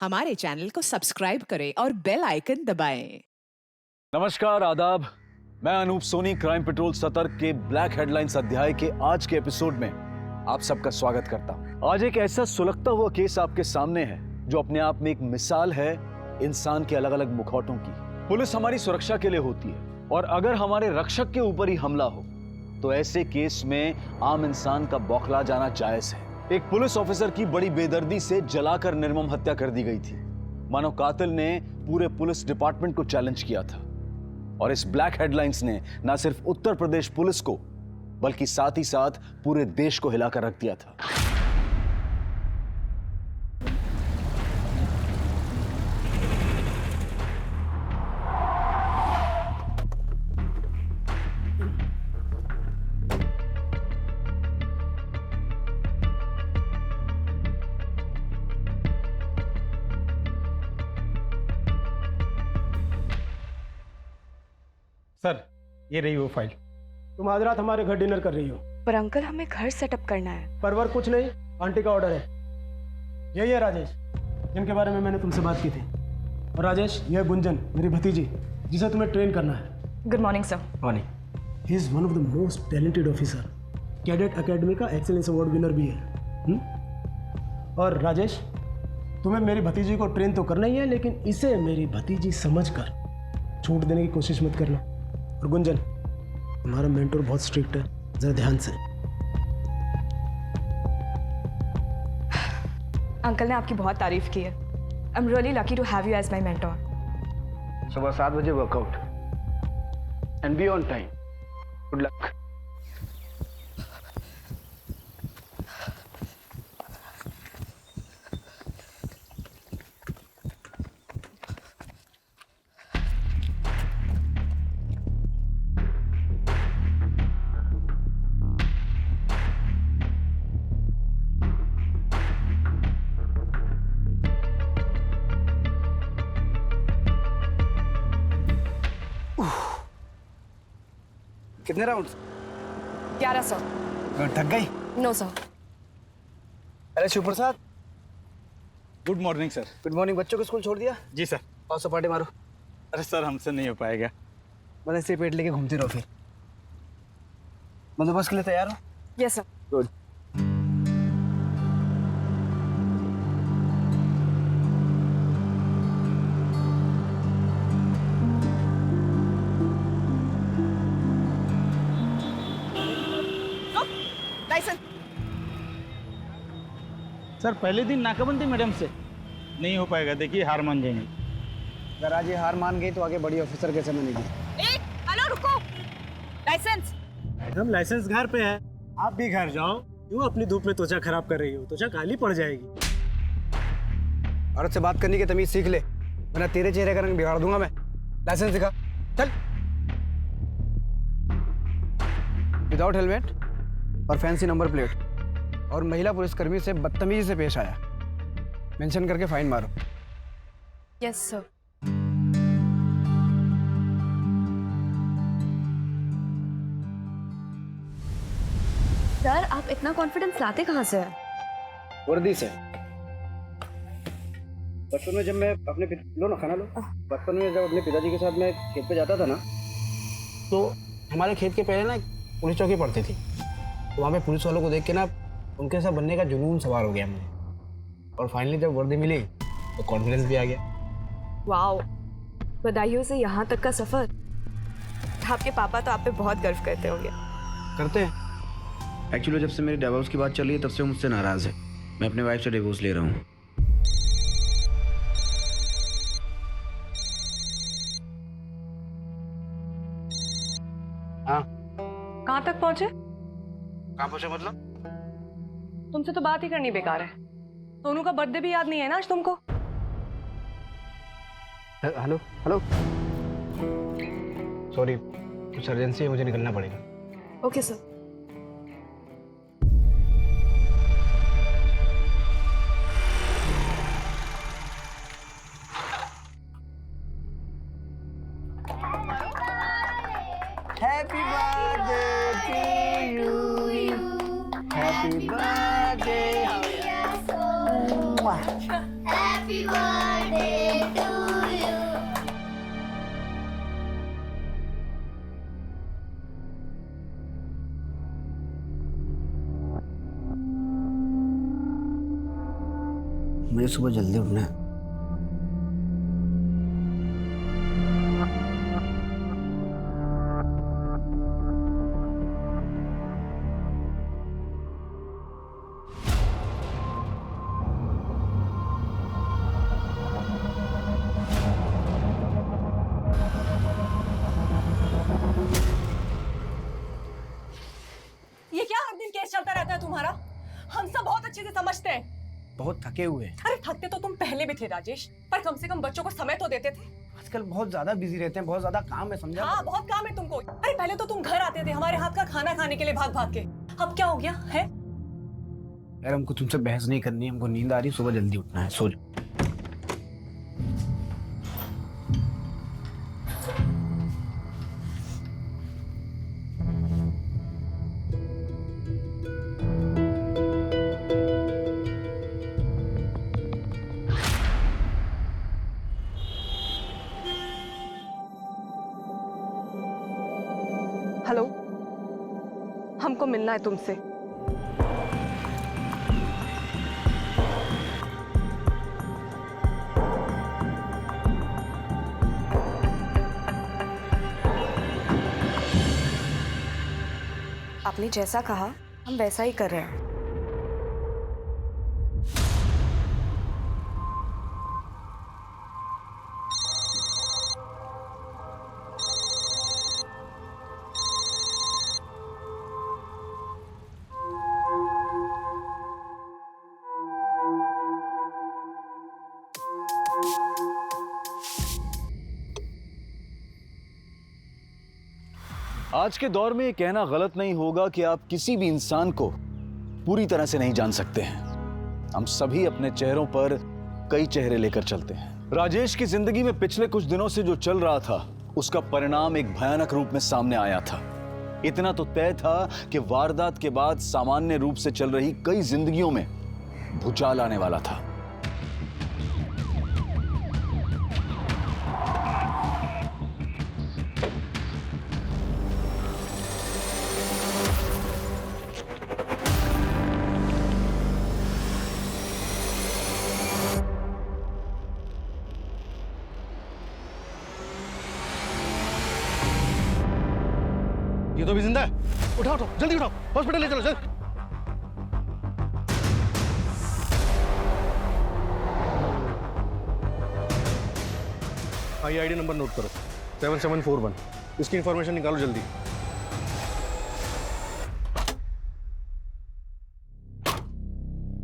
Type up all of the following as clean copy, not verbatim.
हमारे चैनल को सब्सक्राइब करें और बेल आइकन दबाएं। नमस्कार, आदाब। मैं अनूप सोनी क्राइम पेट्रोल सतर्क के ब्लैक हेडलाइंस अध्याय के आज के एपिसोड में आप सबका स्वागत करता हूं। आज एक ऐसा सुलगता हुआ केस आपके सामने है जो अपने आप में एक मिसाल है इंसान के अलग अलग मुखौटों की। पुलिस हमारी सुरक्षा के लिए होती है और अगर हमारे रक्षक के ऊपर ही हमला हो तो ऐसे केस में आम इंसान का बौखला जाना जायज है। एक पुलिस ऑफिसर की बड़ी बेदर्दी से जलाकर निर्मम हत्या कर दी गई थी। मानो कातिल ने पूरे पुलिस डिपार्टमेंट को चैलेंज किया था और इस ब्लैक हेडलाइंस ने न सिर्फ उत्तर प्रदेश पुलिस को बल्कि साथ ही साथ पूरे देश को हिलाकर रख दिया था। सर, ये रही वो फाइल। तुम आज रात हमारे घर डिनर कर रही हो। पर अंकल, हमें घर सेटअप करना है। परवर कुछ नहीं, आंटी का ऑर्डर है। यही है राजेश, जिनके बारे में मैंने तुमसे बात की थी। और राजेश, यह है गुंजन, मेरी भतीजी, जिसे तुम्हें ट्रेन करना है। Good morning sir. Morning. He is one of the most talented officer. Cadet academy का एक्सीलेंस अवार्ड विनर भी है। और राजेश, तुम्हें मेरी भतीजी को ट्रेन तो करना ही है, लेकिन इसे मेरी भतीजी समझकर छूट देने की कोशिश मत करना। और गुंजन, हमारा मेंटोर बहुत स्ट्रिक्ट है, जरा ध्यान से। अंकल ने आपकी बहुत तारीफ की है। I am really lucky to have you as my mentor. सुबह 7 बजे workout and be on time. Good luck. कितने राउंड्स? 1100। थक गई? No sir. अरे Shiv Prasad, good morning sir. Good morning. बच्चों को स्कूल छोड़ दिया? जी सर। आओ सपाटे मारो। अरे सर, हमसे नहीं हो पाएगा। बस ऐसे पेट लेके घूमते रहो फिर। बंदोबस्त के लिए तैयार हो? Yes sir. Good. License. Sir, पहले दिन नाकाबंदी मैडम से नहीं हो पाएगा। देखिए, हार मान जाएंगे। अगर आज ये हार मान गई तो आगे बड़ी ऑफिसर कैसे बनेगी? हेलो, रुको। लाइसेंस। मैडम, लाइसेंस घर पे है, आप भी घर जाओ। क्यों अपनी धूप में त्वचा खराब कर रही हो? त्वचा काली पड़ जाएगी। औरत से बात करने की तमीज सीख ले, वरना तेरे चेहरे का रंग बिगाड़ दूंगा मैं। लाइसेंस दिखा। चल। विदाउट हेलमेट और फैंसी नंबर प्लेट और महिला पुलिसकर्मी से बदतमीजी से पेश आया, मेंशन करके फाइन मारो। Yes sir. सर, आप इतना कॉन्फिडेंस लाते कहाँ से हैं? वर्दी से। बचपन में जब मैं अपने लो ना, खाना लो। बचपन में जब अपने पिताजी के साथ मैं खेत पे जाता था ना, तो हमारे खेत के पहले ना एक पुलिस चौकी पड़ती थी। तो वहाँ पे पुलिस वालों को देख के ना उनके साथ बनने का जुनून सवार हो गया मुझे। और फाइनली जब वर्दी मिली तो कॉन्फिडेंस भी आ गया। वाओ, बधाइयों से यहाँ तक का सफर। आपके पापा तो आप पे बहुत गर्व करते होंगे। करते हैं। एक्चुअली जब से मेरी डिवोर्स की बात चल रही है तब से वो मुझसे नाराज है। मैं अपनी वाइफ से डिवोर्स ले रहा हूँ। हाँ। कहाँ तक पहुँचे? कहाँ पहुँचे मतलब? तुमसे तो बात ही करनी बेकार है। सोनू का बर्थडे भी याद नहीं है ना आज तुमको? Hello hello. सॉरी, कुछ अर्जेंसी है, मुझे निकलना पड़ेगा। Okay sir. Happy birthday to you. Happy birthday. Happy birthday to you. मुझे सुबह जल्दी उठना है। ये क्या हर दिन केस चलता रहता है तुम्हारा? हम सब बहुत अच्छे से समझते हैं। बहुत थके हुए हैं। अरे थकते तो तुम पहले भी थे राजेश, पर कम से कम बच्चों को समय तो देते थे। आजकल बहुत ज्यादा बिजी रहते हैं, बहुत ज्यादा काम है, समझा? हाँ बहुत काम है तुमको। अरे पहले तो तुम घर आते थे हमारे हाथ का खाना खाने के लिए भाग भाग के। अब क्या हो गया है? यार हमको तुमसे बहस नहीं करनी, हमको नींद आ रही है, सुबह जल्दी उठना है, सो जाओ। हेलो, हमको मिलना है तुमसे। आपने जैसा कहा हम वैसा ही कर रहे हैं। आज के दौर में ये कहना गलत नहीं होगा कि आप किसी भी इंसान को पूरी तरह से नहीं जान सकते हैं। हम सभी अपने चेहरों पर कई चेहरे लेकर चलते हैं। राजेश की जिंदगी में पिछले कुछ दिनों से जो चल रहा था उसका परिणाम एक भयानक रूप में सामने आया था। इतना तो तय था कि वारदात के बाद सामान्य रूप से चल रही कई जिंदगियों में भूचाल आने वाला था। ये तो भी जिंदा है। उठाओ उठाओ, जल्दी उठाओ, हॉस्पिटल ले चलो सर। आईडी नंबर नोट करो, 7741। इसकी इंफॉर्मेशन निकालो जल्दी।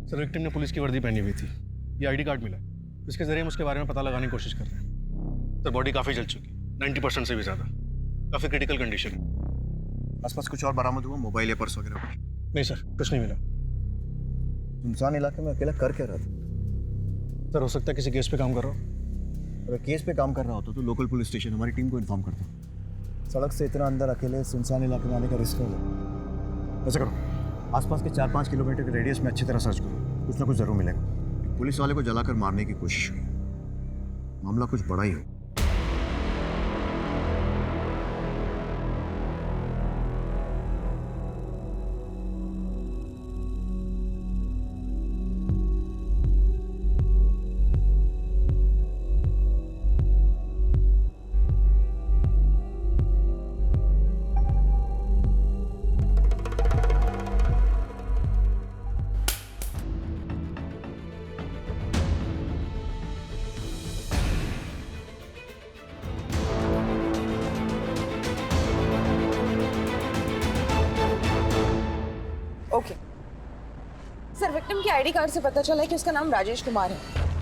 सर विक्टिम ने पुलिस की वर्दी पहनी हुई थी, ये आईडी कार्ड मिला, इसके जरिए हम उसके बारे में पता लगाने की कोशिश कर रहे हैं। सर बॉडी काफी जल चुकी, 90% से भी ज्यादा, काफी क्रिटिकल कंडीशन है। आसपास कुछ और बरामद हुआ, मोबाइल या पर्स वगैरह? नहीं सर, कुछ नहीं मिला। सुनसान इलाके में अकेला कर क्या रहा था? सर हो सकता है किसी केस पे काम कर रहा हो। अगर केस पे काम कर रहा होता तो लोकल पुलिस स्टेशन हमारी टीम को इन्फॉर्म करता। सड़क से इतना अंदर अकेले सुनसान इलाके में आने का रिस्क है। ऐसा करो, आसपास के 4-5 किलोमीटर के रेडियस में अच्छी तरह सर्च करो, कुछ ना कुछ जरूर मिलेगा। पुलिस वाले को जलाकर मारने की कोशिश हुई, मामला कुछ बड़ा ही हो। ओके सर, विक्टिम की आईडी कार्ड से पता चला है कि उसका नाम राजेश कुमार है,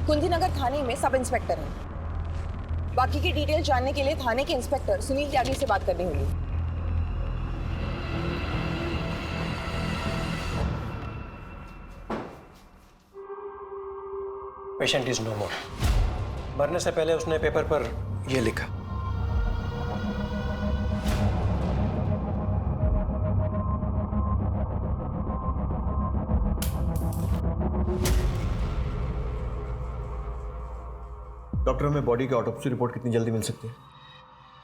कुंदीनगर थाने में सब इंस्पेक्टर है। बाकी की डिटेल जानने के लिए थाने के इंस्पेक्टर सुनील त्यागी से बात करनी होगी। पेशेंट इज नो मोर। मरने से पहले उसने पेपर पर यह लिखा। डॉक्टर, हमें बॉडी की ऑटोप्सी रिपोर्ट कितनी जल्दी मिल सकती है?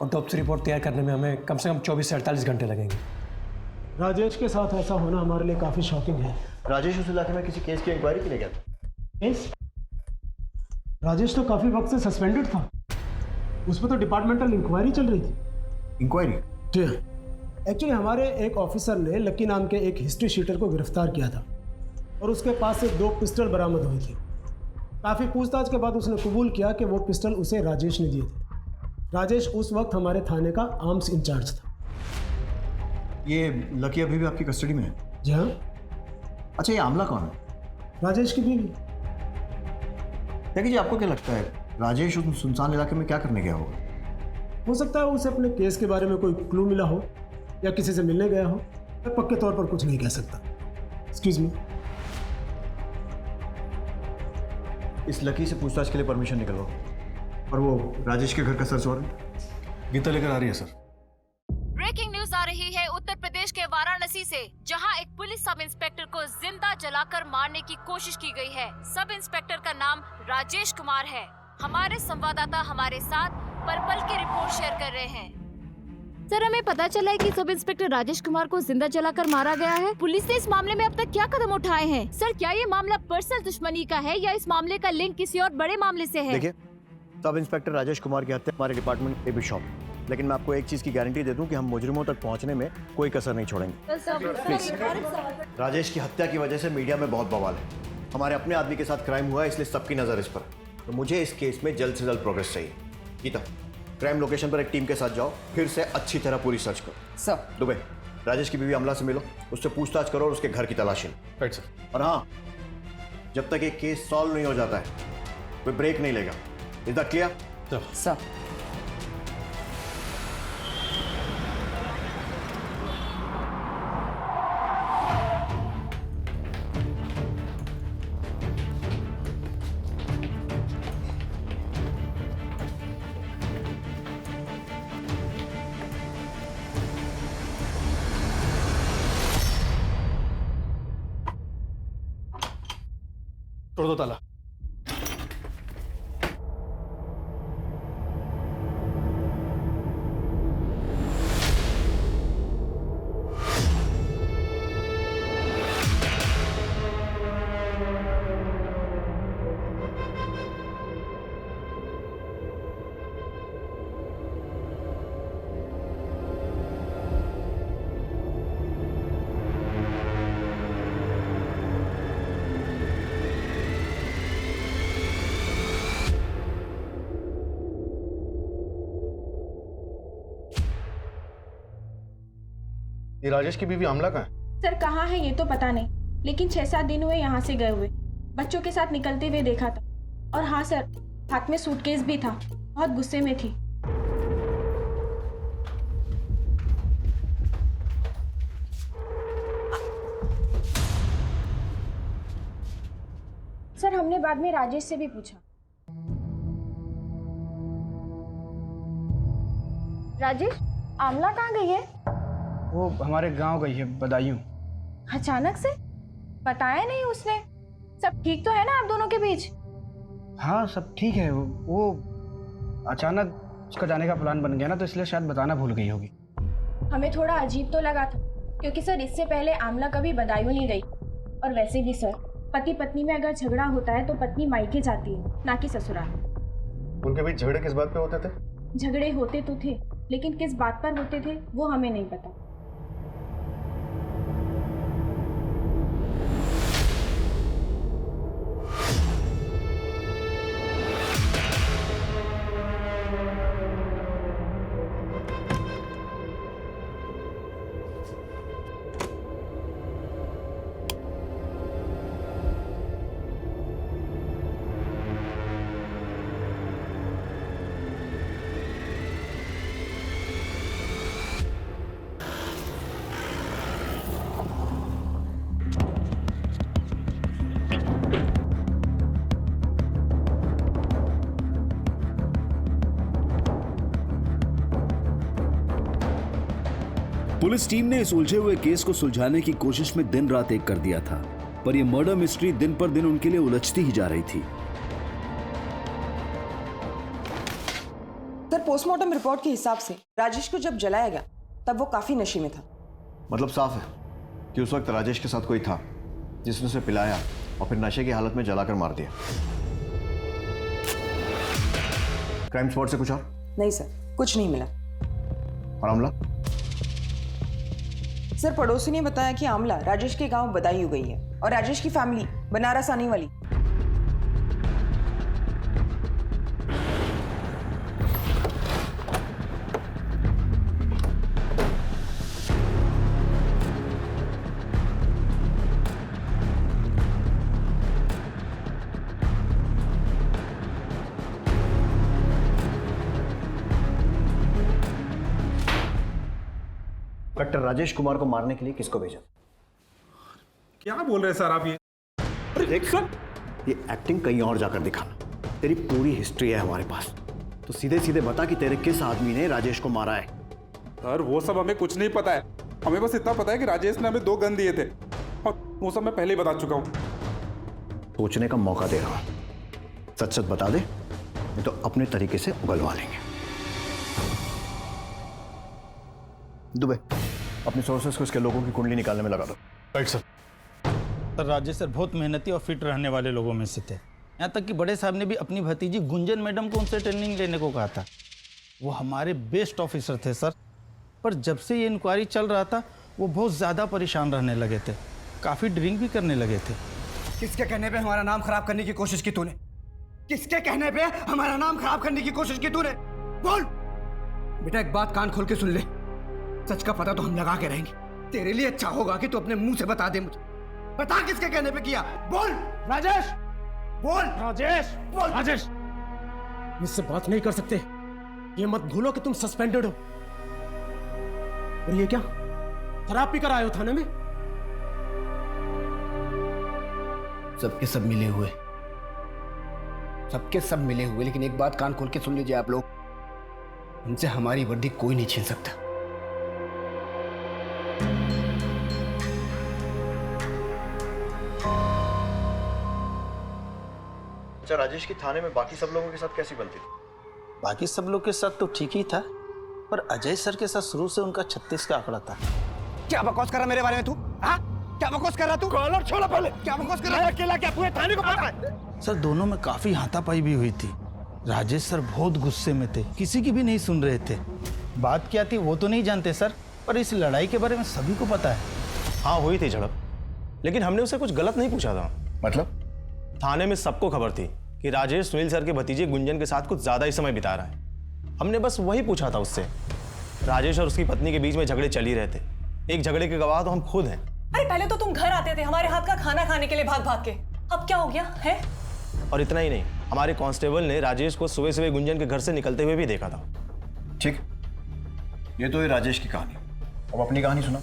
ऑटोप्सी रिपोर्ट तैयार करने में हमें कम से कम 24 से 48 घंटे लगेंगे। राजेश के साथ ऐसा होना हमारे लिए काफ़ी शॉकिंग है। राजेश उस इलाके में किसी केस की इंक्वायरी के लिए गया था। केस? राजेश तो काफ़ी वक्त से सस्पेंडेड था, उस पर तो डिपार्टमेंटल इंक्वायरी चल रही थी। इंक्वायरी? जी हाँ। एक्चुअली हमारे एक ऑफिसर ने लक्की नाम के एक हिस्ट्री शीटर को गिरफ्तार किया था और उसके पास से 2 पिस्टल बरामद हुई थी। काफ़ी पूछताछ के बाद उसने कबूल किया कि वो पिस्टल उसे राजेश ने दिए थे। राजेश उस वक्त हमारे थाने का आर्म्स इंचार्ज था। ये लकी अभी भी आपकी कस्टडी में है? जी हाँ। अच्छा, ये आमला कौन है? राजेश की बीवी। देखिए जी, आपको क्या लगता है राजेश उस सुनसान इलाके में क्या करने गया होगा? हो सकता है उसे अपने केस के बारे में कोई क्लू मिला हो या किसी से मिलने गया हो। मैं पक्के तौर पर कुछ नहीं कह सकता। Excuse me. इस लकी से पूछताछ के लिए परमिशन निकलवाओ। और वो राजेश के घर का सर्च वारंट गीता लेकर आ रही है सर। ब्रेकिंग न्यूज आ रही है उत्तर प्रदेश के वाराणसी से, जहां एक पुलिस सब इंस्पेक्टर को जिंदा जलाकर मारने की कोशिश की गई है। सब इंस्पेक्टर का नाम राजेश कुमार है। हमारे संवाददाता हमारे साथ पल की रिपोर्ट शेयर कर रहे हैं। सर, हमें पता चला है कि सब इंस्पेक्टर राजेश कुमार को जिंदा जलाकर मारा गया है। पुलिस ने इस मामले में अब तक क्या कदम उठाए हैं? सर, क्या ये मामला पर्सनल दुश्मनी का है या इस मामले का लिंक किसी और बड़े मामले से है? देखिए, सब इंस्पेक्टर राजेश कुमार की हत्या हमारे डिपार्टमेंट पे भी शॉप, लेकिन मैं आपको एक चीज की गारंटी दे दूं कि हम मुजरिमों तक पहुंचने में कोई कसर नहीं छोड़ेंगे। प्लीज। राजेश की हत्या की वजह से मीडिया में बहुत बवाल है। हमारे अपने आदमी के साथ क्राइम हुआ है, इसलिए सबकी नजर इस पर। तो मुझे इस केस में जल्द से जल्द प्रोग्रेस चाहिए। गीता, क्राइम लोकेशन पर एक टीम के साथ जाओ, फिर से अच्छी तरह पूरी सर्च करो। सर। दुबे, राजेश की बीवी अमला से मिलो, उससे पूछताछ करो और उसके घर की तलाशी लो। Right sir. और हाँ, जब तक ये केस सॉल्व नहीं हो जाता है कोई ब्रेक नहीं लेगा। Is that clear? सर। तोड़ दो ताला। ये राजेश की बीवी आमला कहाँ है? सर, कहाँ है ये तो पता नहीं, लेकिन 6-7 दिन हुए यहाँ से गए हुए। बच्चों के साथ निकलते हुए देखा था। और हाँ सर, हाथ में सूटकेस भी था। बहुत गुस्से में थी। सर, हमने बाद में राजेश से भी पूछा। राजेश, आमला कहाँ गई है? वो हमारे गांव गई है, बदायूं। अचानक से? बताया नहीं उसने। सब ठीक तो है ना आप दोनों के बीच? हाँ, सब ठीक है। वो अचानक उसका जाने का प्लान बन गया ना, तो इसलिए शायद बताना भूल गई होगी। हमें थोड़ा अजीब तो लगा था, क्योंकि सर इससे पहले आमला कभी बदायूं नहीं गई। और वैसे भी सर, पति पत्नी में अगर झगड़ा होता है तो पत्नी मायके जाती है, ना कि ससुराल। उनके बीच झगड़े किस बात पे होते थे? झगड़े होते तो थे, लेकिन किस बात पर होते थे वो हमें नहीं पता। पुलिस टीम ने इस उलझे हुए केस को सुलझाने की कोशिश में दिन रात एक कर दिया था, पर यह मर्डर मिस्ट्री दिन पर दिन उनके लिए उलझती ही जा रही थी। सर पोस्टमार्टम रिपोर्ट के हिसाब से राजेश को जब जलाया गया तब वो काफी नशे में था। मतलब साफ है कि उस वक्त राजेश के साथ कोई था जिसने उसे पिलाया और फिर नशे की हालत में जलाकर मार दिया। क्राइम स्पॉट से कुछ और? नहीं सर, कुछ नहीं मिला। और आमला? सर पड़ोसी ने बताया कि आमला राजेश के गांव बदायूं गई है और राजेश की फैमिली बनारस आने वाली। डॉक्टर राजेश कुमार को मारने के लिए किसको भेजा? क्या बोल रहे हैं सर आप ये? देख सर, ये एक्टिंग कहीं और जाकर दिखाना। तेरी पूरी हिस्ट्री है हमारे पास, तो सीधे सीधे बता कि तेरे किस आदमी ने राजेश को मारा है। सर वो सब हमें कुछ नहीं पता है, हमें बस इतना पता है कि राजेश ने हमें 2 गन दिए थे और वो सब मैं पहले ही बता चुका हूँ। सोचने का मौका दे रहा हूं, सच सच बता दे, नहीं तो अपने तरीके से उगलवा लेंगे। दुबे, अपने सोर्सेस को इसके लोगों की कुंडली निकालने में लगा दो। Right sir. Sir Rajesh sir बहुत मेहनती और फिट रहने वाले लोगों में से थे। यहाँ तक कि बड़े साहब ने भी अपनी भतीजी गुंजन मैडम को उनसे ट्रेनिंग लेने को कहा था। वो हमारे बेस्ट ऑफिसर थे सर, पर जब से ये इंक्वायरी चल रहा था वो बहुत ज़्यादा परेशान रहने लगे थे, काफ़ी ड्रिंक भी करने लगे थे। किसके कहने पे हमारा नाम खराब करने की कोशिश की तूने? किसके कहने पे हमारा नाम खराब करने की कोशिश की तूने? बोल बेटा, एक बात कान खोल के सुन ले, सच का पता तो हम लगा के रहेंगे। तेरे लिए अच्छा होगा कि तू अपने मुंह से बता दे मुझे। बता किसके कहने पे किया? बोल राजेश, बोल राजेश, बोल राजेश। मुझसे बात नहीं कर सकते, ये मत भूलो कि तुम सस्पेंडेड हो। और ये क्या, शराब पीकर आए हो थाने में? सबके सब मिले हुए, सबके सब मिले हुए, लेकिन एक बात कान खोल के सुन लीजिए आप लोग, उनसे हमारी वर्दी कोई नहीं छीन सकता। अच्छा, राजेश की थाने में बाकी सब लोगों के साथ कैसी बनती थी? बाकी सब लोग के साथ तो ठीक ही था, पर अजय सर के साथ शुरू से उनका 36 का आंकड़ा था। क्या बकवास कर रहा मेरे बारे में तू? हाँ, क्या बकवास कर रहा तू? कॉलर छोड़ो पहले। क्या बकवास कर रहा है? अकेला क्या पूरे थाने को पता है? सर दोनों में काफी हाथापाई भी हुई थी। राजेश सर बहुत गुस्से में थे, किसी की भी नहीं सुन रहे थे। बात क्या थी वो तो नहीं जानते सर, पर इस लड़ाई के बारे में सभी को पता है। हाँ हुई थी झड़प, लेकिन हमने उसे कुछ गलत नहीं पूछा था। मतलब? थाने में सबको खबर थी कि राजेश सुनील सर के भतीजे गुंजन के साथ कुछ ज्यादा ही समय बिता रहा है। हमने बस वही पूछा था उससे। राजेश और उसकी पत्नी के बीच में झगड़े चल ही रहे थे, एक झगड़े के गवाह तो हम खुद हैं। अरे पहले तो तुम घर आते थे हमारे हाथ का खाना खाने के लिए भाग भाग के, अब क्या हो गया है? और इतना ही नहीं, हमारे कांस्टेबल ने राजेश को सुबह सुबह गुंजन के घर से निकलते हुए भी देखा था। ठीक, ये तो है राजेश की कहानी। अब अपनी कहानी सुना।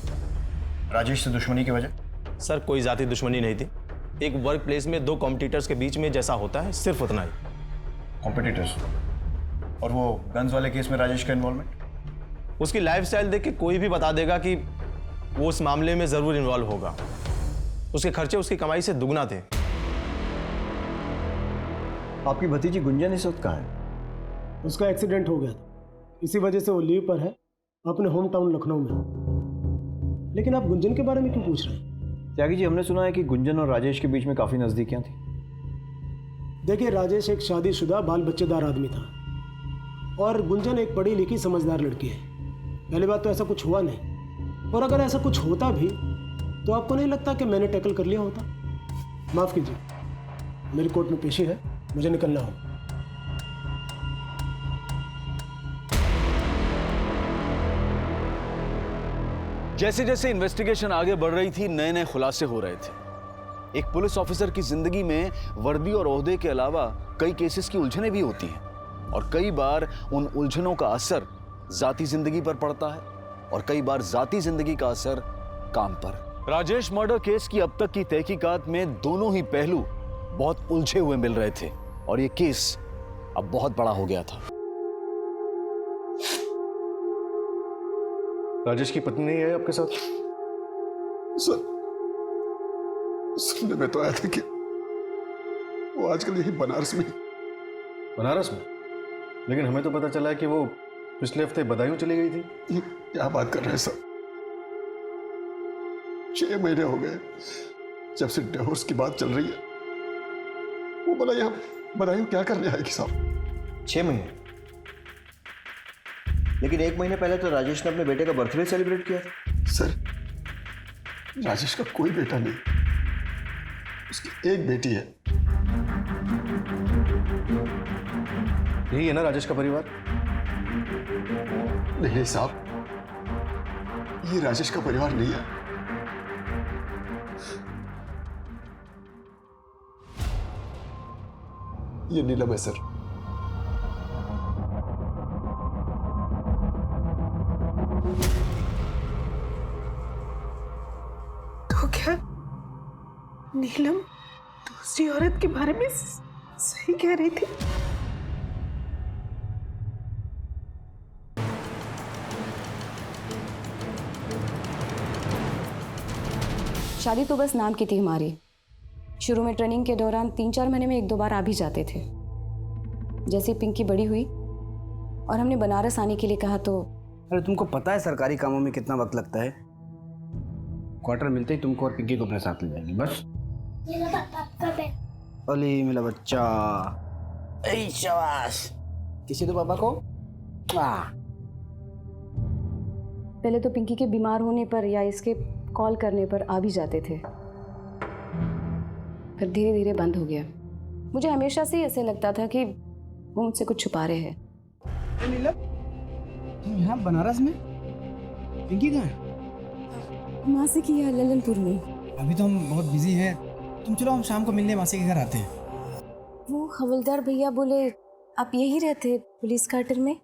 राजेश से दुश्मनी की वजह? सर कोई जाति दुश्मनी नहीं थी, एक वर्क प्लेस में 2 कॉम्पिटिटर्स के बीच में जैसा होता है, सिर्फ उतना ही। कॉम्पिटिटर्स? और वो गन्स वाले केस में राजेश का इन्वॉल्वमेंट? उसकी लाइफस्टाइल देख के कोई भी बता देगा कि वो उस मामले में जरूर इन्वॉल्व होगा। उसके खर्चे उसकी कमाई से दुगना थे। आपकी भतीजी गुंजन इस वक्त कहाँ है? उसका एक्सीडेंट हो गया था, इसी वजह से वो लीव पर है अपने होम टाउन लखनऊ में। लेकिन आप गुंजन के बारे में क्यों पूछ रहे हैं? त्यागी जी, हमने सुना है कि गुंजन और राजेश के बीच में काफी नजदीकियां थी। देखिए, राजेश एक शादीशुदा बाल बच्चेदार आदमी था और गुंजन एक पढ़ी लिखी समझदार लड़की है। पहली बात तो ऐसा कुछ हुआ नहीं, और अगर ऐसा कुछ होता भी तो आपको नहीं लगता कि मैंने टैकल कर लिया होता? माफ कीजिए, मेरी कोर्ट में पेशी है, मुझे निकलना हो। जैसे जैसे इन्वेस्टिगेशन आगे बढ़ रही थी, नए नए खुलासे हो रहे थे। एक पुलिस ऑफिसर की जिंदगी में वर्दी और ओहदे के अलावा कई केसेस की उलझनें भी होती हैं, और कई बार उन उलझनों का असर जाती जिंदगी पर पड़ता है और कई बार जाती जिंदगी का असर काम पर। राजेश मर्डर केस की अब तक की तहकीकात में दोनों ही पहलू बहुत उलझे हुए मिल रहे थे और ये केस अब बहुत बड़ा हो गया था। राजेश की पत्नी नहीं है आपके साथ? सर सुनने में तो आया था कि वो आजकल यही बनारस में। बनारस में? लेकिन हमें तो पता चला है कि वो पिछले हफ्ते बदायूं चली गई थी। ये क्या बात कर रहे हैं सर? 6 महीने हो गए जब से डिवोर्स की बात चल रही है। वो बोला यहाँ बदायूं क्या करने आएगी साहब? 6 महीने? लेकिन 1 महीने पहले तो राजेश ने अपने बेटे का बर्थडे सेलिब्रेट किया था। सर, राजेश का कोई बेटा नहीं, उसकी एक बेटी है। यही है ना राजेश का परिवार? नहीं साहब, ये राजेश का परिवार नहीं है। ये नीलम है सर। तो क्या नीलम दूसरी औरत के बारे में सही कह रही थी? शादी तो बस नाम की थी हमारी। शुरू में ट्रेनिंग के दौरान 3-4 महीने में 1-2 बार आ भी जाते थे। जैसे पिंकी बड़ी हुई और हमने बनारस आने के लिए कहा तो अरे तुमको पता है सरकारी कामों में कितना वक्त लगता है? क्वार्टर मिलते ही तुमको और पिंकी को अपने साथ ले जाएंगे बस। अली मेरा बच्चा, ऐ शाबाश। किसी तो पापा को पहले तो पिंकी के बीमार होने पर या इसके कॉल करने पर आ भी जाते थे, फिर धीरे धीरे बंद हो गया। मुझे हमेशा से ऐसे लगता था कि वो मुझसे कुछ छुपा रहे हैं। नीलम, तुम यहाँ बनारस में? पिंकी कहाँ है? मासी की है ललनपुर में। अभी तो हम बहुत बिजी हैं, तुम चलो हम शाम को मिलने मासी के घर आते हैं। वो हवलदार भैया बोले आप यही रहते पुलिस क्वार्टर में?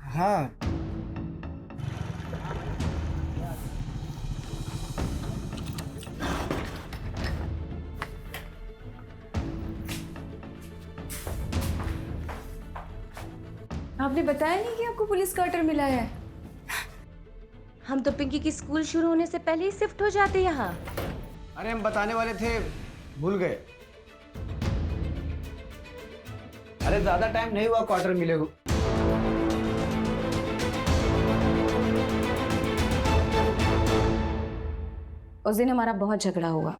हाँ। आपने बताया नहीं कि आपको पुलिस क्वार्टर मिला है? हम तो पिंकी की स्कूल शुरू होने से पहले ही शिफ्ट हो जाते यहाँ। अरे हम बताने वाले थे, भूल गए। अरे ज्यादा टाइम नहीं हुआ क्वार्टर मिले हो। उस दिन हमारा बहुत झगड़ा हुआ,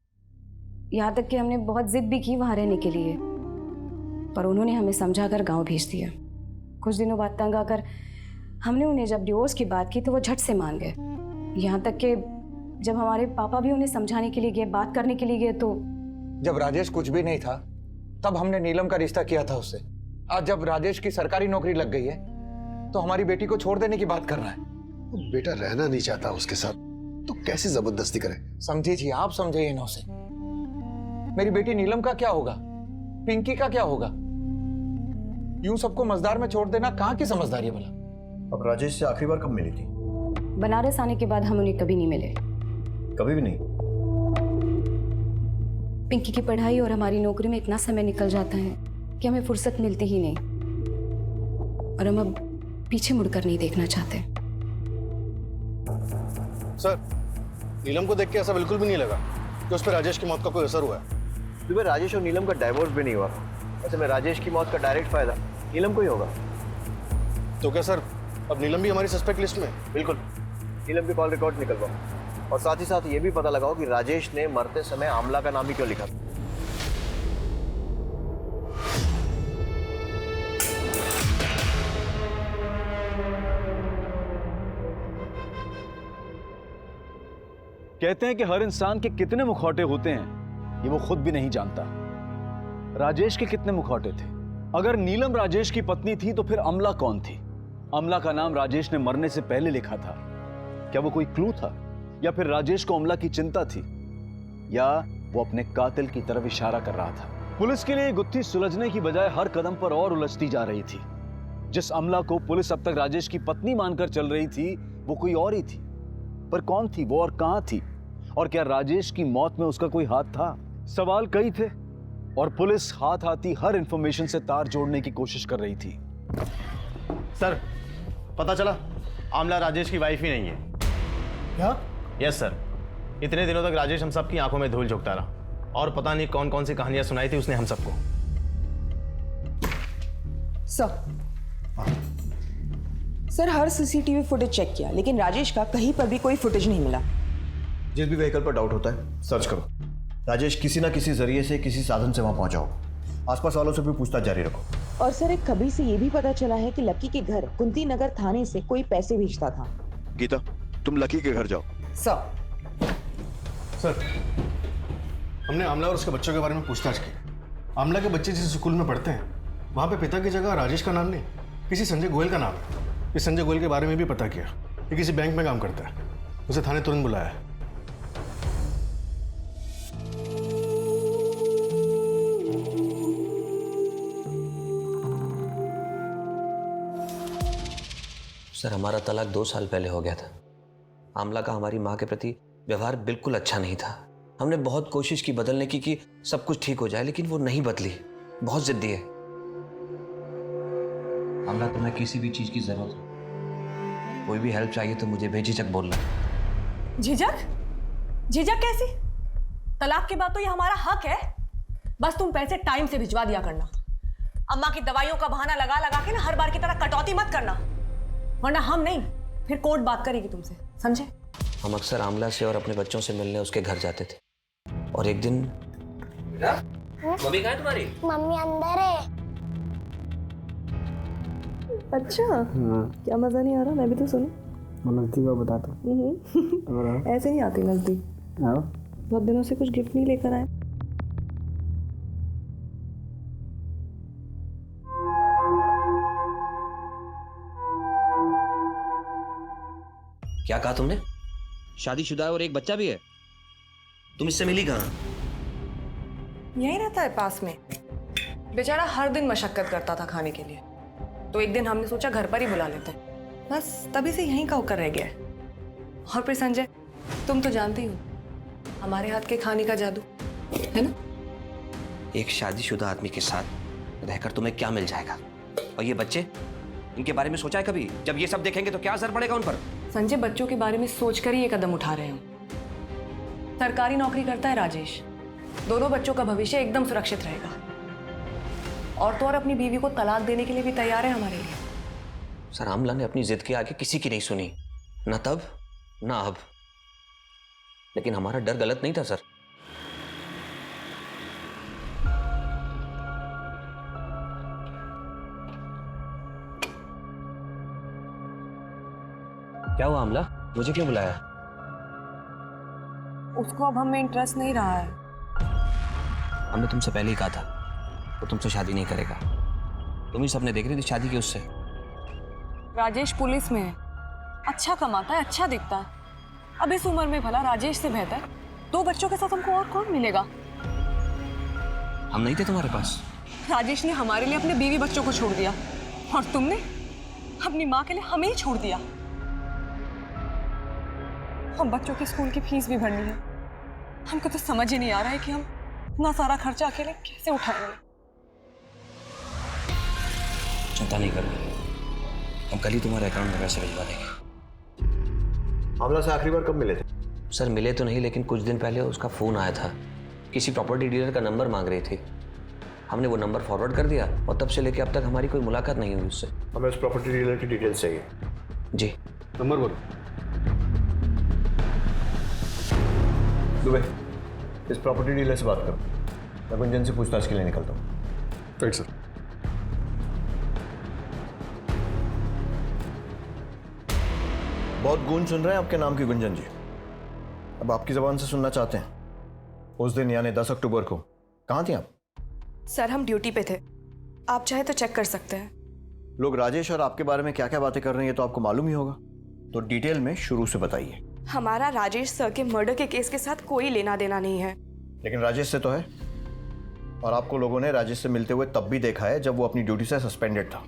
यहाँ तक कि हमने बहुत जिद भी की वहाँ रहने के लिए, पर उन्होंने हमें समझाकर गांव भेज दिया। कुछ दिनों बाद तंग आकर हमने उन्हें जब डिवोर्स की बात की तो वो झट से मान गए। यहाँ तक कि जब हमारे पापा भी उन्हें समझाने के लिए गए, बात करने के लिए गए तो जब राजेश कुछ भी नहीं था तब हमने नीलम का रिश्ता किया था उससे। आज जब राजेश की सरकारी नौकरी लग गई है तो हमारी बेटी को छोड़ देने की बात कर रहा है। बेटा रहना नहीं चाहता उसके साथ तो कैसे जबरदस्ती करे? समझिए, आप समझिए इन्हों से। मेरी बेटी नीलम का क्या होगा, पिंकी का क्या होगा? यूं सबको मजदार में छोड़ देना कहाँ की समझदारी है भला? अब राजेश से आखिरी बार कब मिली थी? बनारस आने के बाद हम उन्हें कभी नहीं मिले। कभी भी नहीं? पिंकी की पढ़ाई और हमारी नौकरी में इतना समय निकल जाता है कि हमें फुर्सत मिलती ही नहीं, और हम अब पीछे मुड़कर नहीं देखना चाहते। सर, नीलम को देख के ऐसा बिल्कुल भी नहीं लगा कि उस पर राजेश की मौत का कोई असर हुआ है। तुम्हें राजेश और नीलम का डाइवोर्स भी नहीं हुआ। ऐसे में राजेश की मौत का डायरेक्ट फायदा नीलम को ही होगा। तो क्या सर अब नीलम भी हमारी सस्पेक्ट लिस्ट में? बिल्कुल। नीलम के कॉल रिकॉर्ड निकलवाओ और साथ ही साथ ये भी पता लगाओ कि राजेश ने मरते समय आमला का नाम ही क्यों लिखा। कहते हैं कि हर इंसान के कितने मुखौटे होते हैं ये वो खुद भी नहीं जानता। राजेश के कितने मुखौटे थे? अगर नीलम राजेश की पत्नी थी तो फिर अमला कौन थी? अमला का नाम राजेश ने मरने से पहले लिखा था। क्या वो कोई क्लू था, या फिर राजेश को अमला की चिंता थी, या वो अपने कातिल की तरफ इशारा कर रहा था? पुलिस के लिए गुत्थी सुलझने की बजाय हर कदम पर और उलझती जा रही थी। जिस अमला को पुलिस अब तक राजेश की पत्नी मानकर चल रही थी वो कोई और ही थी, पर कौन थी वो और कहां थी? और क्या राजेश की मौत में उसका कोई हाथ था? सवाल कई थे और पुलिस हाथ आती हर इंफॉर्मेशन से तार जोड़ने की कोशिश कर रही थी। सर, पता चला आमला राजेश की वाइफ ही नहीं है। क्या? यस सर, इतने दिनों तक राजेश हम सबकी आंखों में धूल झोंकता रहा और पता नहीं कौन कौन सी कहानियां सुनाई थी उसने हम सबको। सर हर सीसीटीवी फुटेज चेक किया, लेकिन राजेश का कहीं पर भी कोई फुटेज नहीं मिला। जिस भी व्हीकल पर डाउट होता है सर्च करो। राजेश किसी ना किसी जरिए से किसी साधन से वहां पहुंचा हो। आसपास वालों से भी पूछताछ जारी रखो। और सर एक खबरी से ये भी पता चला है कि लक्की के घर कुंती नगर थाने से कोई पैसे भेजता था। गीता, तुम लकी के घर जाओ। सर, हमने आमला और उसके बच्चों के बारे में पूछताछ की। आमला के बच्चे जिस स्कूल में पढ़ते हैं वहाँ पे पिता की जगह राजेश का नाम नहीं, किसी संजय गोयल का नाम है। इस संजय गोयल के बारे में भी पता किया। ये किसी बैंक में काम करता है। उसे थाने तुरंत बुलाया है। सर, हमारा तलाक 2 साल पहले हो गया था। आमला का हमारी माँ के प्रति व्यवहार बिल्कुल अच्छा नहीं था। हमने बहुत कोशिश की बदलने की कि सब कुछ ठीक हो जाए, लेकिन वो नहीं बदली। बहुत जिद्दी है। आमला, तुम्हें किसी भी चीज की जरूरत हो, कोई भी हेल्प चाहिए तो मुझे बेझिझक बोलना। झिझक? झिझक कैसी? तलाक के बाद तो ये हमारा हक है। बस तुम पैसे टाइम से भिजवा दिया करना। अम्मा की दवाइयों का बहाना लगा लगा के ना हर बार की तरह कटौती मत करना, वरना हम नहीं फिर कोर्ट बात करेगी तुमसे, समझे? हम अक्सर आमला से और अपने बच्चों से मिलने उसके घर जाते थे, और एक दिन मम्मी कहाँ है तुम्हारी? मम्मी अंदर है। अच्छा, क्या मजा नहीं आ रहा? मैं भी तो सुनूं। नजदीक का बताता हूँ। ऐसे नहीं आती नजदीक। बहुत दिनों से कुछ गिफ्ट नहीं लेकर आए। क्या कहा तुमने? शादीशुदा है और एक बच्चा भी है। तुम इससे मिली कहाँ? यहीं रहता है पास में। बेचारा हर दिन मशक्कत करता था खाने के लिए, तो एक दिन हमने सोचा घर पर ही बुला लेते हैं। बस तभी से यहीं का होकर रह गया है। और फिर संजय, तुम तो जानती हो हमारे हाथ के खाने का जादू है ना। एक शादीशुदा आदमी के साथ रहकर तुम्हें क्या मिल जाएगा? और ये बच्चे, इनके बारे में सोचा है कभी? जब ये सब देखेंगे तो क्या असर पड़ेगा उन पर? संजय, बच्चों के बारे में सोचकर ही ये कदम उठा रहे हैं। सरकारी नौकरी करता है राजेश। दोनों बच्चों का भविष्य एकदम सुरक्षित रहेगा। और तो और अपनी बीवी को तलाक देने के लिए भी तैयार है हमारे लिए। सर, आमला ने अपनी जिद के आगे किसी की नहीं सुनी, ना तब ना अब। लेकिन हमारा डर गलत नहीं था सर। क्या हुआ आमला? मुझे क्यों बुलाया? उसको अब हमें इंटरेस्ट नहीं रहा है। हमने तुमसे पहले ही कहा था वो तुमसे शादी नहीं करेगा। तुम ही सपने देख रही थी शादी की उससे। राजेश पुलिस में है, अच्छा कमाता है, अच्छा दिखता है। अब इस उम्र में भला राजेश से बेहतर 2 बच्चों के साथ हमको और कौन मिलेगा? हम नहीं थे तुम्हारे पास? राजेश ने हमारे लिए अपने बीवी बच्चों को छोड़ दिया, और तुमने अपनी माँ के लिए हमें ही छोड़ दिया। हम बच्चों के स्कूल की फीस भी भरनी है। हमको तो समझ ही नहीं आ रहा है कि हम इतना सारा खर्चा अकेले कैसे उठाएंगे। चिंता नहीं करो, हम कल ही तुम्हारे अकाउंट में पैसे भिजवा देंगे। आमला से आखिरी बार कब मिले थे? सर, मिले तो नहीं, लेकिन कुछ दिन पहले उसका फोन आया था। किसी प्रॉपर्टी डीलर का नंबर मांग रही थी। हमने वो नंबर फॉरवर्ड कर दिया, और तब से लेके अब तक हमारी कोई मुलाकात नहीं हुई उससे। हमें उस प्रॉपर्टी डीलर की डिटेल्स चाहिए। जी। नंबर बोलो। दुबे, इस प्रॉपर्टी डीलर से बात करो। मैं गुंजन से पूछताछ के लिए निकलता हूँ। Right sir. बहुत गूंज सुन रहे हैं आपके नाम की गुंजन जी। अब आपकी जबान से सुनना चाहते हैं। उस दिन यानी 10 अक्टूबर को कहाँ थी आप? सर, हम ड्यूटी पे थे। आप चाहे तो चेक कर सकते हैं। लोग राजेश और आपके बारे में क्या क्या बातें कर रहे हैं तो आपको मालूम ही होगा, तो डिटेल में शुरू से बताइए। हमारा राजेश सर के मर्डर के केस के साथ कोई लेना देना नहीं है। लेकिन राजेश से तो है, और आपको लोगों ने राजेश से मिलते हुए तब भी देखा है जब वो अपनी ड्यूटी से सस्पेंडेड था।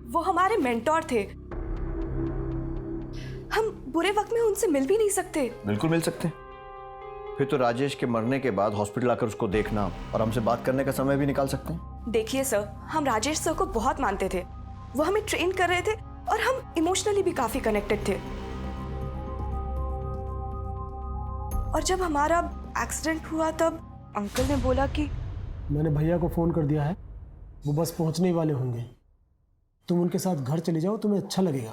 वो हमारे मेंटोर थे। हम बुरे वक्त में उनसे मिल भी नहीं सकते। बिल्कुल मिल सकते हैं। फिर तो राजेश के मरने के बाद हॉस्पिटल आकर उसको देखना और हमसे बात करने का समय भी निकाल सकते हैं। देखिए सर, हम राजेश सर को बहुत मानते थे। वो हमें ट्रेन कर रहे थे और हम इमोशनली भी काफी कनेक्टेड थे। और जब हमारा एक्सीडेंट हुआ तब अंकल ने बोला कि मैंने भैया को फोन कर दिया है, वो बस पहुंचने ही वाले होंगे। तुम उनके साथ घर चले जाओ, तुम्हें अच्छा लगेगा।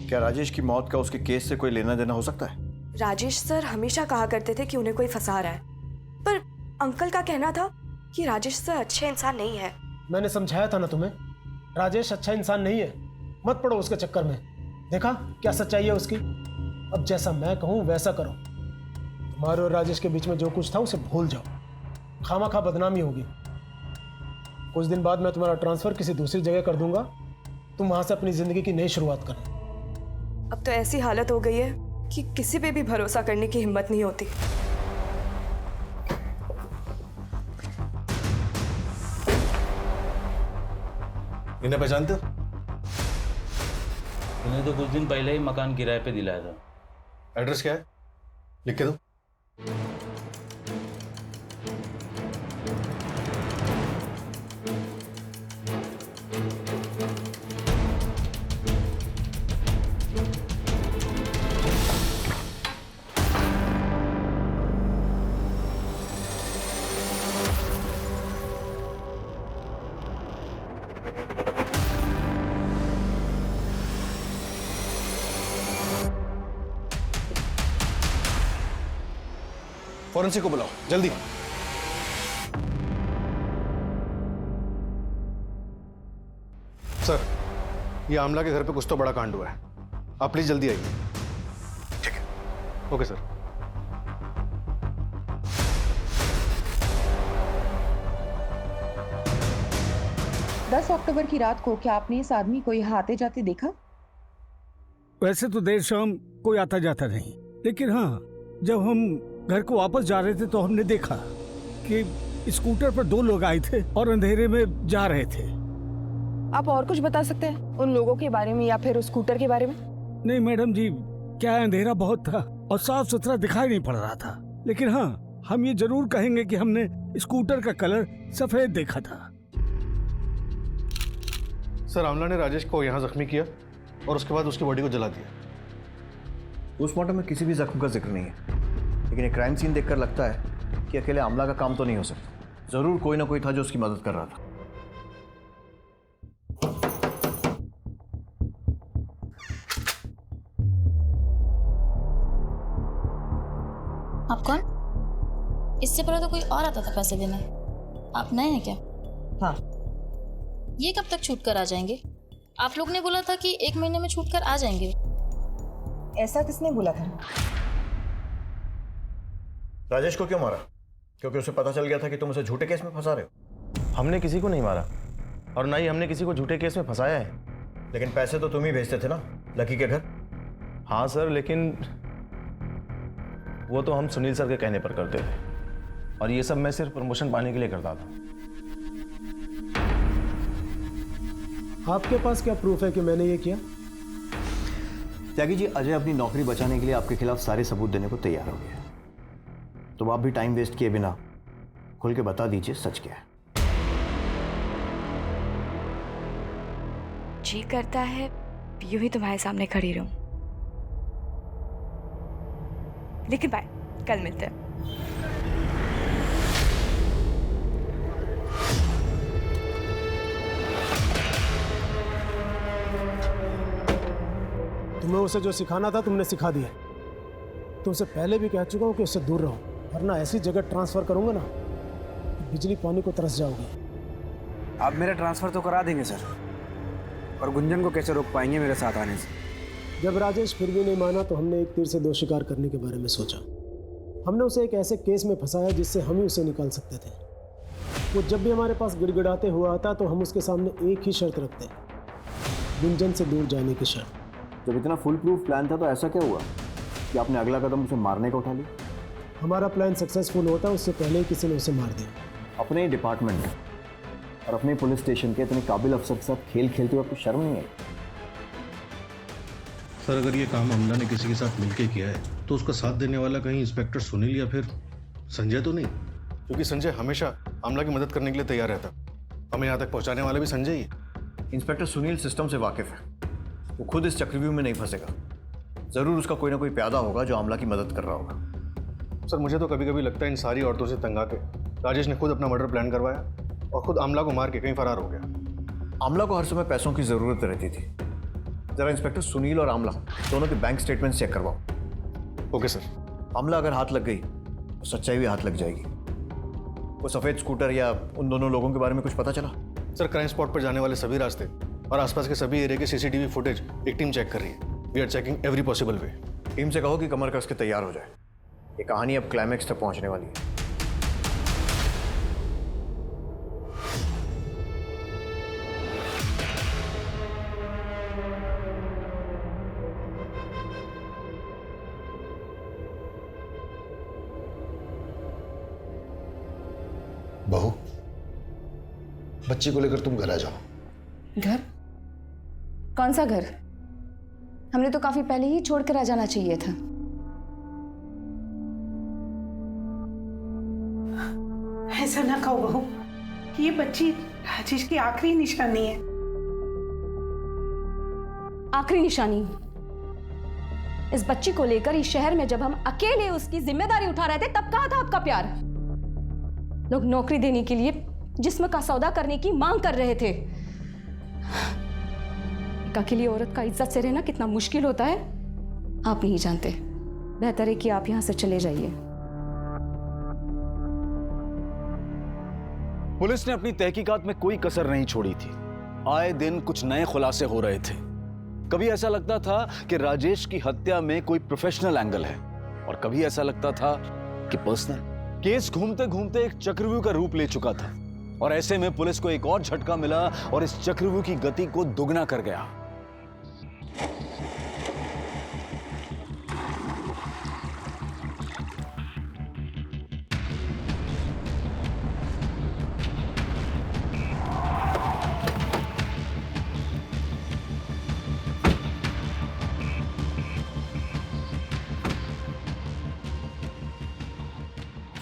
क्या राजेश की मौत का उसके केस से कोई लेना देना हो सकता है? राजेश सर हमेशा कहा करते थे कि उन्हें कोई फंसा रहा है, पर अंकल का कहना था कि राजेश सर अच्छे इंसान नहीं है। मैंने समझाया था ना तुम्हें, राजेश अच्छा इंसान नहीं है, मत पड़ो उसके चक्कर में। देखा क्या सच्चाई है उसकी। अब जैसा मैं कहूँ वैसा करो। तुम्हारे और राजेश के बीच में जो कुछ था उसे भूल जाओ, खामा बदनामी होगी। कुछ दिन बाद मैं तुम्हारा ट्रांसफर किसी दूसरी जगह कर दूंगा, तुम वहां से अपनी जिंदगी की नई शुरुआत करना। अब तो ऐसी हालत हो गई है कि किसी पे भी भरोसा करने की हिम्मत नहीं होती। इन्हें पहचानते हो? इन्हें तो कुछ दिन पहले ही मकान किराए पे दिलाया था। एड्रेस क्या है? लिख के दो। फॉरेंसिक को बुलाओ जल्दी। सर, ये आमला के घर पे कुछ तो बड़ा कांड हुआ है, आप प्लीज जल्दी आइए। ठीक है, ओके सर। अक्टूबर की रात को क्या आपने इस आदमी को यहाँ आते जाते देखा? वैसे तो देर शाम कोई आता जाता नहीं, लेकिन हाँ, जब हम घर को वापस जा रहे थे तो हमने देखा कि स्कूटर पर दो लोग आए थे और अंधेरे में जा रहे थे। आप और कुछ बता सकते हैं उन लोगों के बारे में या फिर उस स्कूटर के बारे में? नहीं मैडम जी, क्या अंधेरा बहुत था और साफ सुथरा दिखाई नहीं पड़ रहा था, लेकिन हाँ, हम ये जरूर कहेंगे कि हमने स्कूटर का कलर सफेद देखा था। सर, आमला ने राजेश को यहाँ जख्मी किया और उसके बाद उसकी बॉडी को जला दिया। पोस्टमार्टम में किसी भी जख्म का जिक्र नहीं है, लेकिन एक क्राइम सीन देखकर लगता है कि अकेले आमला का काम तो नहीं हो सकता। जरूर कोई ना कोई था जो उसकी मदद कर रहा था। आप कौन? इससे पहले तो कोई और आता था पैसे देने। आप नए हैं क्या? हाँ। ये कब तक छूट कर आ जाएंगे? आप लोग ने बोला था कि 1 महीने में छूट कर आ जाएंगे। ऐसा किसने बोला था? राजेश को क्यों मारा? क्योंकि उसे पता चल गया था कि तुम उसे झूठे केस में फंसा रहे हो। हमने किसी को नहीं मारा और ना ही हमने किसी को झूठे केस में फंसाया है। लेकिन पैसे तो तुम ही भेजते थे ना लकी के घर। हाँ सर, लेकिन वो तो हम सुनील सर के कहने पर करते थे और ये सब मैं सिर्फ प्रमोशन पाने के लिए करता था। आपके पास क्या प्रूफ है कि मैंने ये किया? त्यागी जी, अजय अपनी नौकरी बचाने के लिए आपके खिलाफ सारे सबूत देने को तैयार हो गया, तो आप भी टाइम वेस्ट किए बिना खुल के बता दीजिए सच क्या है। जी करता है यूं ही तुम्हारे सामने खड़ी रहूं, लेकिन बाय, कल मिलते हैं। तुम्हें उसे जो सिखाना था तुमने सिखा दिया। तुमसे पहले भी कह चुका हूं कि उससे दूर रहो, वरना ऐसी जगह ट्रांसफर करूंगा ना कि बिजली पानी को तरस जाओगे। आप मेरा ट्रांसफर तो करा देंगे सर, और गुंजन को कैसे रोक पाएंगे मेरे साथ आने से? जब राजेश फिर भी नहीं माना तो हमने एक तीर से दो शिकार करने के बारे में सोचा। हमने उसे एक ऐसे केस में फंसाया जिससे हम ही उसे निकाल सकते थे। वो जब भी हमारे पास गिड़गिड़ाते हुआ आता तो हम उसके सामने एक ही शर्त रखते, गुंजन से दूर जाने की शर्त। जब इतना फुल प्रूफ प्लान था तो ऐसा क्या हुआ कि आपने अगला कदम उसे मारने का उठा लिया? हमारा प्लान सक्सेसफुल होता उससे पहले ही किसी ने उसे मार दिया। अपने ही डिपार्टमेंट में और अपने पुलिस स्टेशन के इतने काबिल अफसर के साथ खेल खेलते हुए आपको शर्म नहीं आई? सर, अगर ये काम आमला ने किसी के साथ मिलकर किया है तो उसका साथ देने वाला कहीं इंस्पेक्टर सुनील या फिर संजय तो नहीं? क्योंकि संजय हमेशा आमला की मदद करने के लिए तैयार रहता, हमें यहाँ तक पहुँचाने वाला भी संजय ही है। इंस्पेक्टर सुनील सिस्टम से वाकिफ है, वो खुद इस चक्रव्यूह में नहीं फंसेगा। जरूर उसका कोई ना कोई प्यादा होगा जो आमला की मदद कर रहा होगा। सर, मुझे तो कभी कभी लगता है इन सारी औरतों से तंग आके राजेश ने खुद अपना मर्डर प्लान करवाया और खुद आमला को मार के कहीं फरार हो गया। आमला को हर समय पैसों की जरूरत रहती थी। जरा इंस्पेक्टर सुनील और आमला दोनों के बैंक स्टेटमेंट चेक करवाओ। Okay sir. आमला अगर हाथ लग गई तो सच्चाई भी हाथ लग जाएगी। वो सफेद स्कूटर या उन दोनों लोगों के बारे में कुछ पता चला? सर, क्राइम स्पॉट पर जाने वाले सभी रास्ते और आसपास के सभी एरिया के सीसीटीवी फुटेज एक टीम चेक कर रही है। We are checking every possible way. Team से कहो कि कमर कस के तैयार हो जाए। ये कहानी अब क्लाइमैक्स तक पहुंचने वाली है। बहू, बच्ची को लेकर तुम घर आ जाओ। घर? कौन सा घर? हमने तो काफी पहले ही छोड़कर आ जाना चाहिए था। ऐसा ना कहो बहू, ये बच्ची राजेश की आखिरी निशानी है। आखिरी निशानी? इस बच्ची को लेकर इस शहर में जब हम अकेले उसकी जिम्मेदारी उठा रहे थे तब कहाँ था आपका प्यार? लोग नौकरी देने के लिए जिस्म का सौदा करने की मांग कर रहे थे। एक अकेली औरत का इज्जत से रहना कितना मुश्किल होता है आप नहीं जानते। बेहतर है कि आप यहां से चले जाइए। पुलिस ने अपनी तहकीकात में कोई कसर नहीं छोड़ी थी। आए दिन कुछ नए खुलासे हो रहे थे। कभी ऐसा लगता था कि राजेश की हत्या में कोई प्रोफेशनल एंगल है और कभी ऐसा लगता था कि पर्सनल। केस घूमते घूमते एक चक्रव्यूह का रूप ले चुका था और ऐसे में पुलिस को एक और झटका मिला और इस चक्रव्यूह की गति को दुगना कर गया।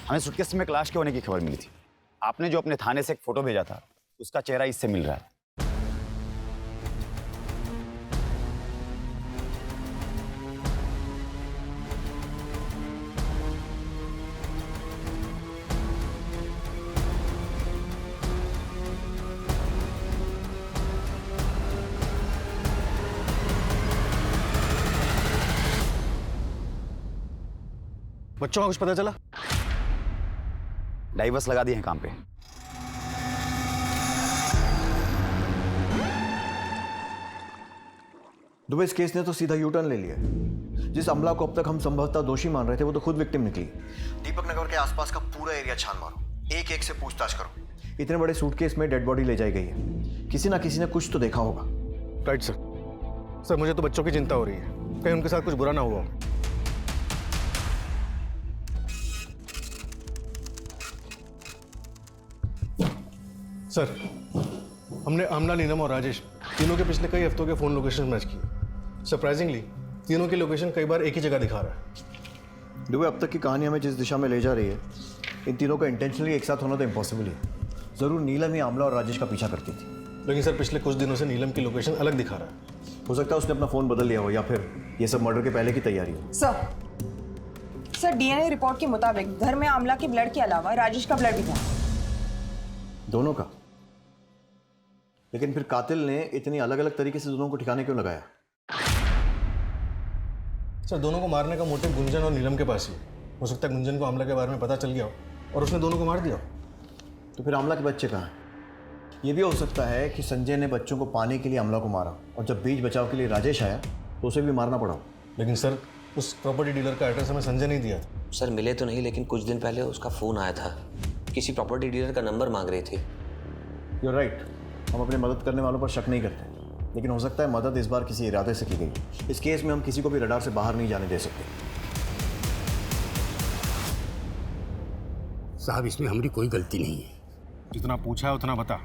हमें सूटकेस में क्लाश के होने की खबर मिली थी। आपने जो अपने थाने से एक फोटो भेजा था उसका चेहरा इससे मिल रहा है। बच्चों को कुछ पता चला? डाइवर्स लगा दिए हैं काम पे। दुबे, इस केस ने तो सीधा यू टर्न ले लिया। जिस अमला को अब तक हम संभवतः दोषी मान रहे थे वो तो खुद विक्टिम निकली। दीपक नगर के आसपास का पूरा एरिया छान मारो, एक एक से पूछताछ करो। इतने बड़े सूटकेस में डेड बॉडी ले जाई गई है, किसी ना किसी ने कुछ तो देखा होगा। Right sir. सर, मुझे तो बच्चों की चिंता हो रही है, कहीं उनके साथ कुछ बुरा ना हुआ हो। सर, हमने आमला, नीलम और राजेश तीनों के पिछले कई हफ्तों के फोन लोकेशन मैच किए। सरप्राइजिंगली तीनों की लोकेशन कई बार एक ही जगह दिखा रहा है। दुबे, अब तक की कहानी हमें जिस दिशा में ले जा रही है, इन तीनों का इंटेंशनली एक साथ होना तो इम्पॉसिबल है। जरूर नीलम ही आमला और राजेश का पीछा करती थी। लेकिन सर, पिछले कुछ दिनों से नीलम की लोकेशन अलग दिखा रहा है। हो सकता है उसने अपना फोन बदल लिया हो या फिर ये सब मर्डर के पहले की तैयारी हो। सर डीएनए रिपोर्ट के मुताबिक घर में आमला के ब्लड के अलावा राजेश का ब्लड भी था। दोनों का? लेकिन फिर कातिल ने इतनी अलग अलग तरीके से दोनों को ठिकाने क्यों लगाया? सर, दोनों को मारने का मोटिव गुंजन और नीलम के पास ही हो सकता है। गुंजन को आमला के बारे में पता चल गया हो और उसने दोनों को मार दिया। तो फिर आमला के बच्चे कहाँ हैं? ये भी हो सकता है कि संजय ने बच्चों को पाने के लिए आमला को मारा और जब बीच बचाव के लिए राजेश आया तो उसे भी मारना पड़ा। लेकिन सर, उस प्रॉपर्टी डीलर का एड्रेस हमें संजय नहीं दिया। सर, मिले तो नहीं, लेकिन कुछ दिन पहले उसका फोन आया था। किसी प्रॉपर्टी डीलर का नंबर मांग रहे थे। You are right. हम अपने मदद करने वालों पर शक नहीं करते, लेकिन हो सकता है मदद इस बार किसी इरादे से की गई। इस केस में हम किसी को भी रडार से बाहर नहीं जाने दे सकते। साहब, इसमें हमारी कोई गलती नहीं है। जितना पूछा है उतना बता।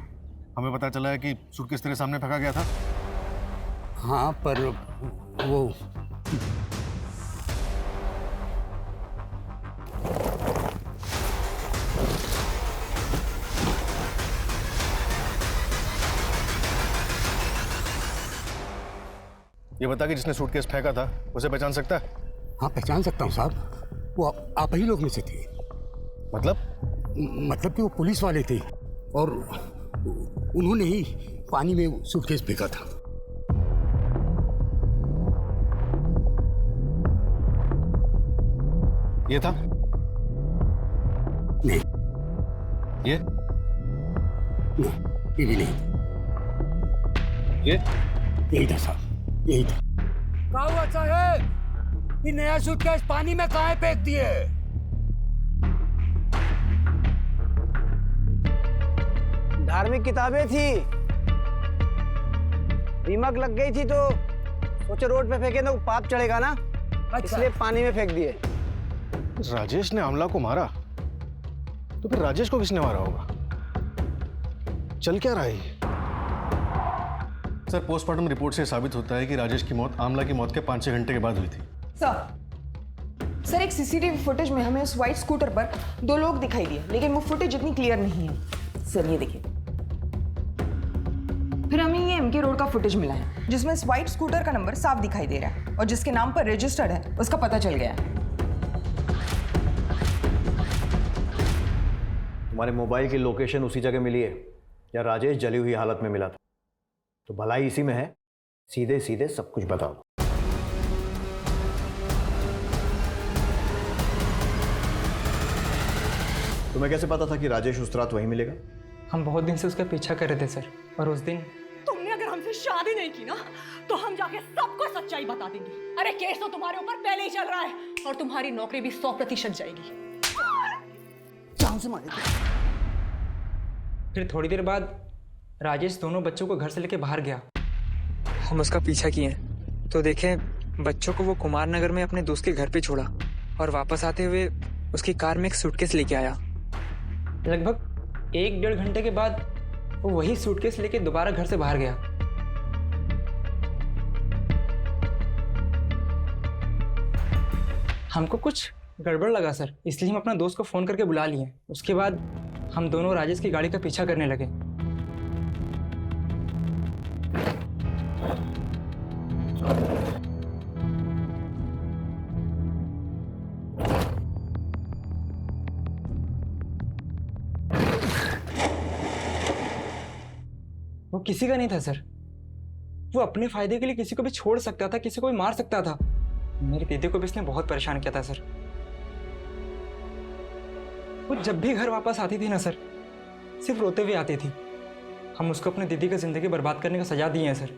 हमें पता चला है कि सूटकेस तेरे सामने फेंका गया था। हाँ, पर वो ये बता कि जिसने सूटकेस फेंका था उसे पहचान सकता है? हाँ, पहचान सकता हूँ साहब। वो आप ही लोग में से थे। मतलब कि वो पुलिस वाले थे और उन्होंने ही पानी में सूटकेस फेंका था। ये था? नहीं। ये? नहीं, ये भी नहीं। ये? यही था साहब, यही था। कहा हुआ साहब, ये नया सूटकेस पानी में कहाँ फेंक दिए? धार्मिक किताबें थी, दीमक लग गई थी तो सोचे रोड पे फेंके तो पाप चढ़ेगा ना, इसलिए पानी में फेंक दिए। राजेश ने आमला को मारा तो फिर राजेश को किसने मारा होगा? चल क्या रहा है ये? सर, पोस्टमार्टम रिपोर्ट से साबित होता है कि राजेश की मौत आमला की मौत के 5-6 घंटे के बाद हुई थी। सर एक सीसीटीवी फुटेज में हमें उस व्हाइट स्कूटर पर 2 लोग दिखाई दिए, लेकिन वो फुटेज इतनी क्लियर नहीं है। सर ये देखिए, फिर हमें ये एमके रोड का फुटेज मिला है जिसमें इस व्हाइट स्कूटर का नंबर साफ दिखाई दे रहा है और जिसके नाम पर रजिस्टर्ड है उसका पता चल गया है। तुम्हारे मोबाइल की लोकेशन उसी जगह मिली है या राजेश जली हुई हालत में मिला था? तो भलाई इसी में है, सीधे सीधे सब कुछ बता दो। तुम्हें कैसे पता था कि राजेश उस रात वहीं मिलेगा? हम बहुत दिन से उसका पीछा कर रहे थे सर, और उस दिन तुमने अगर हमसे शादी नहीं की ना तो हम जाके सबको सच्चाई बता देंगे। अरे केस तो तुम्हारे ऊपर पहले ही चल रहा है और तुम्हारी नौकरी भी 100% जाएगी। जान से मारेंगे। फिर थोड़ी देर बाद राजेश दोनों बच्चों को घर से लेके बाहर गया। हम उसका पीछा किए तो देखें बच्चों को वो कुमार नगर में अपने दोस्त के घर पे छोड़ा और वापस आते हुए उसकी कार में एक सूटकेस लेके आया। लगभग 1-1.5 घंटे के बाद वो वही सूटकेस लेके दोबारा घर से बाहर गया। हमको कुछ गड़बड़ लगा सर, इसलिए हम अपना दोस्त को फोन करके बुला लिए। उसके बाद हम दोनों राजेश की गाड़ी का पीछा करने लगे। वो किसी का नहीं था सर, वो अपने फायदे के लिए किसी को भी छोड़ सकता था, किसी को भी मार सकता था। मेरी दीदी को भी इसने बहुत परेशान किया था सर। वो जब भी घर वापस आती थी ना सर, सिर्फ रोते हुए आती थी। हम उसको अपनी दीदी का जिंदगी बर्बाद करने का सजा दिए हैं सर।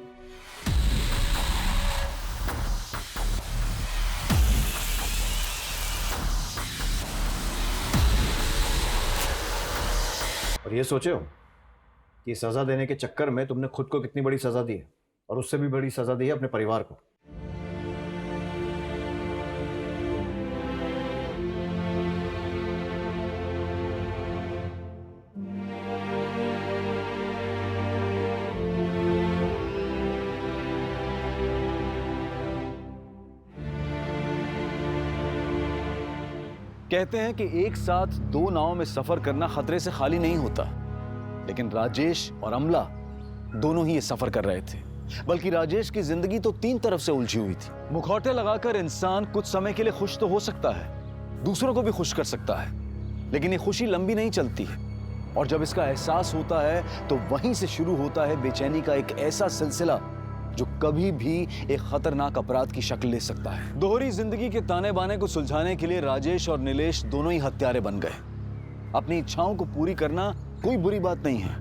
और ये सोचे हो कि सजा देने के चक्कर में तुमने खुद को कितनी बड़ी सजा दी है, और उससे भी बड़ी सजा दी है अपने परिवार को। कहते हैं कि एक साथ 2 नावों में सफर करना खतरे से खाली नहीं होता, लेकिन राजेश और अमला दोनों ही ये सफर कर रहे थे। बल्कि राजेश की जिंदगी तो 3 तरफ से उलझी हुई थी। मुखौटे लगाकर इंसान कुछ समय के लिए खुश तो हो सकता है, दूसरों को भी खुश कर सकता है, लेकिन ये खुशी लंबी नहीं चलती है। और जब इसका एहसास होता है तो वहीं से शुरू होता है बेचैनी का एक ऐसा सिलसिला जो कभी भी एक खतरनाक अपराध की शक्ल ले सकता है। दोहरी जिंदगी के ताने बाने को सुलझाने के लिए राजेश और नीलेश दोनों ही हत्यारे बन गए। अपनी इच्छाओं को पूरी करना कोई बुरी बात नहीं है,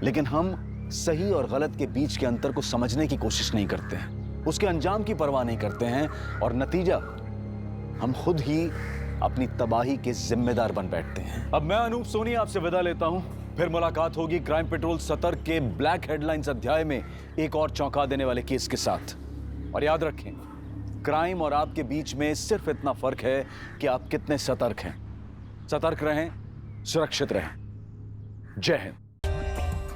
लेकिन हम सही और गलत के बीच के अंतर को समझने की कोशिश नहीं करते हैं, उसके अंजाम की परवाह नहीं करते हैं, और नतीजा हम खुद ही अपनी तबाही के जिम्मेदार बन बैठते हैं। अब मैं अनूप सोनी आपसे विदा लेता हूं, फिर मुलाकात होगी क्राइम पेट्रोल सतर्क के ब्लैक हेडलाइंस अध्याय में एक और चौंका देने वाले केस के साथ। और याद रखें, क्राइम और आपके बीच में सिर्फ इतना फर्क है कि आप कितने सतर्क हैं। सतर्क रहें, सुरक्षित रहें। जय Hind.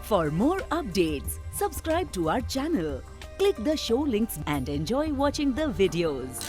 For more updates, subscribe to our channel, click the show links and enjoy watching the videos.